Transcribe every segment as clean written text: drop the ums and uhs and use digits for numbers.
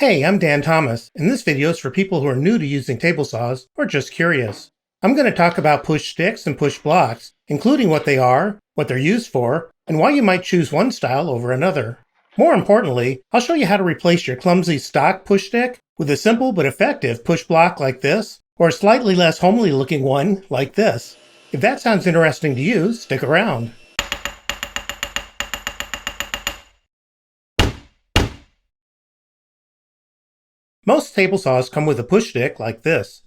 Hey, I'm Dan Thomas, and this video is for people who are new to using table saws or just curious. I'm going to talk about push sticks and push blocks, including what they are, what they're used for, and why you might choose one style over another. More importantly, I'll show you how to replace your clumsy stock push stick with a simple but effective push block like this, or a slightly less homely looking one like this. If that sounds interesting to you, stick around. Most table saws come with a push stick like this.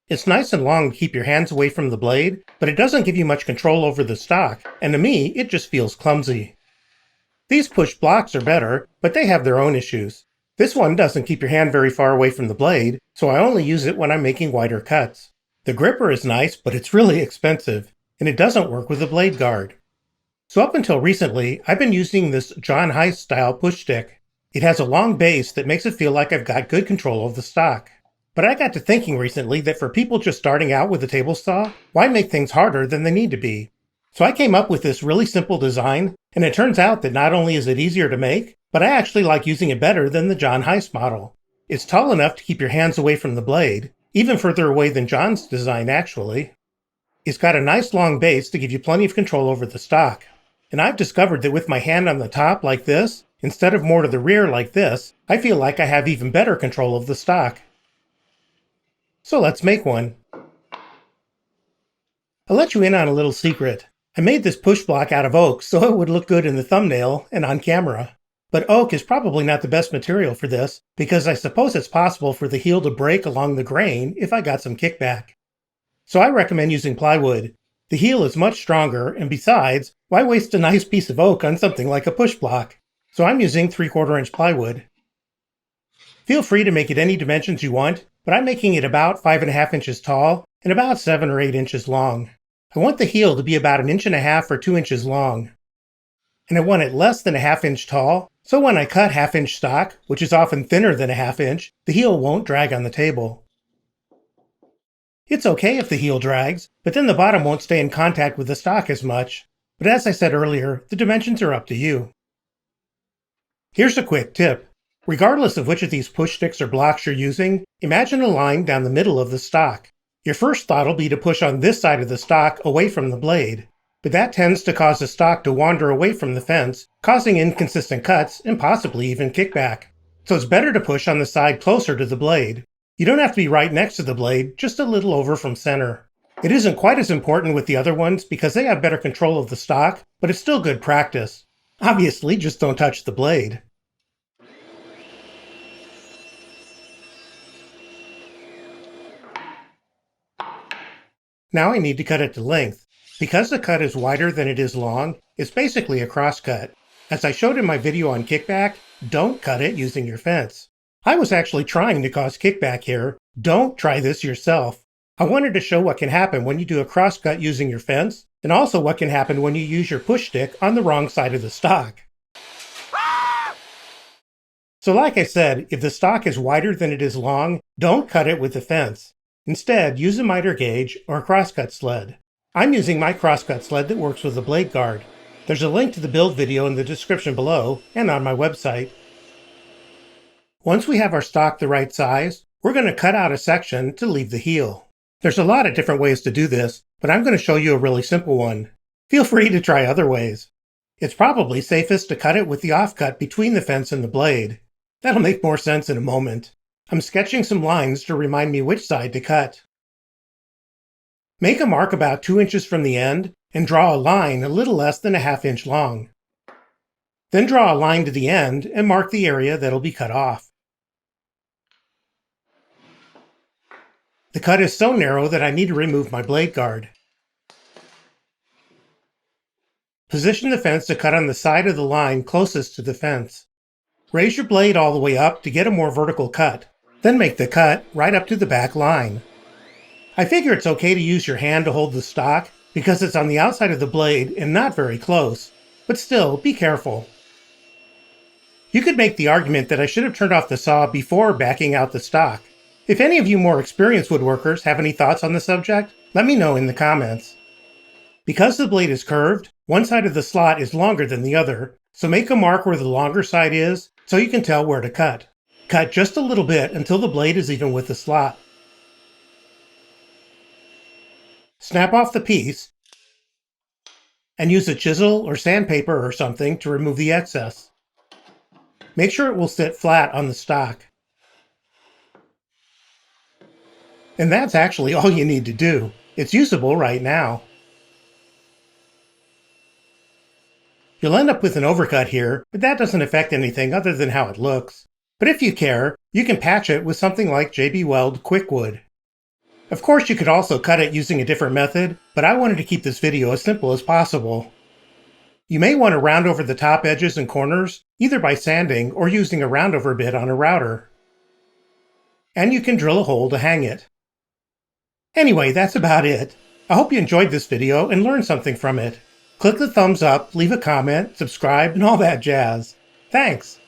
It's nice and long to keep your hands away from the blade, but it doesn't give you much control over the stock, and to me, it just feels clumsy. These push blocks are better, but they have their own issues. This one doesn't keep your hand very far away from the blade, so I only use it when I'm making wider cuts. The gripper is nice, but it's really expensive, and it doesn't work with a blade guard. So up until recently, I've been using this John Heiss style push stick. It has a long base that makes it feel like I've got good control of the stock. But I got to thinking recently that for people just starting out with a table saw, why make things harder than they need to be? So I came up with this really simple design, and it turns out that not only is it easier to make, but I actually like using it better than the John Heiss model. It's tall enough to keep your hands away from the blade, even further away than John's design actually. It's got a nice long base to give you plenty of control over the stock. And I've discovered that with my hand on the top like this, instead of more to the rear like this, I feel like I have even better control of the stock. So let's make one. I'll let you in on a little secret. I made this push block out of oak so it would look good in the thumbnail and on camera. But oak is probably not the best material for this, because I suppose it's possible for the heel to break along the grain if I got some kickback. So I recommend using plywood. The heel is much stronger, and besides, why waste a nice piece of oak on something like a push block? So I'm using 3/4 inch plywood. Feel free to make it any dimensions you want, but I'm making it about 5.5 inches tall and about 7 or 8 inches long. I want the heel to be about 1.5 or 2 inches long. And I want it less than a 1/2 inch tall, so when I cut 1/2 inch stock, which is often thinner than a 1/2 inch, the heel won't drag on the table. It's okay if the heel drags, but then the bottom won't stay in contact with the stock as much. But as I said earlier, the dimensions are up to you. Here's a quick tip. Regardless of which of these push sticks or blocks you're using, imagine a line down the middle of the stock. Your first thought will be to push on this side of the stock away from the blade, but that tends to cause the stock to wander away from the fence, causing inconsistent cuts and possibly even kickback. So it's better to push on the side closer to the blade. You don't have to be right next to the blade, just a little over from center. It isn't quite as important with the other ones because they have better control of the stock, but it's still good practice. Obviously, just don't touch the blade. Now I need to cut it to length. Because the cut is wider than it is long, it's basically a crosscut. As I showed in my video on kickback, don't cut it using your fence. I was actually trying to cause kickback here. Don't try this yourself. I wanted to show what can happen when you do a crosscut using your fence, and also what can happen when you use your push stick on the wrong side of the stock. So like I said, if the stock is wider than it is long, don't cut it with the fence. Instead, use a miter gauge or a crosscut sled. I'm using my crosscut sled that works with a blade guard. There's a link to the build video in the description below and on my website. Once we have our stock the right size, we're going to cut out a section to leave the heel. There's a lot of different ways to do this, but I'm going to show you a really simple one. Feel free to try other ways. It's probably safest to cut it with the offcut between the fence and the blade. That'll make more sense in a moment. I'm sketching some lines to remind me which side to cut. Make a mark about 2 inches from the end and draw a line a little less than a 1/2 inch long. Then draw a line to the end and mark the area that'll be cut off. The cut is so narrow that I need to remove my blade guard. Position the fence to cut on the side of the line closest to the fence. Raise your blade all the way up to get a more vertical cut. Then make the cut right up to the back line. I figure it's okay to use your hand to hold the stock because it's on the outside of the blade and not very close, but still, be careful. You could make the argument that I should have turned off the saw before backing out the stock. If any of you more experienced woodworkers have any thoughts on the subject, let me know in the comments. Because the blade is curved, one side of the slot is longer than the other, so make a mark where the longer side is so you can tell where to cut. Cut just a little bit until the blade is even with the slot. Snap off the piece and use a chisel or sandpaper or something to remove the excess. Make sure it will sit flat on the stock. And that's actually all you need to do. It's usable right now. You'll end up with an overcut here, but that doesn't affect anything other than how it looks. But if you care, you can patch it with something like JB Weld Quickwood. Of course, you could also cut it using a different method, but I wanted to keep this video as simple as possible. You may want to round over the top edges and corners, either by sanding or using a roundover bit on a router. And you can drill a hole to hang it. Anyway, that's about it. I hope you enjoyed this video and learned something from it. Click the thumbs up, leave a comment, subscribe, and all that jazz. Thanks!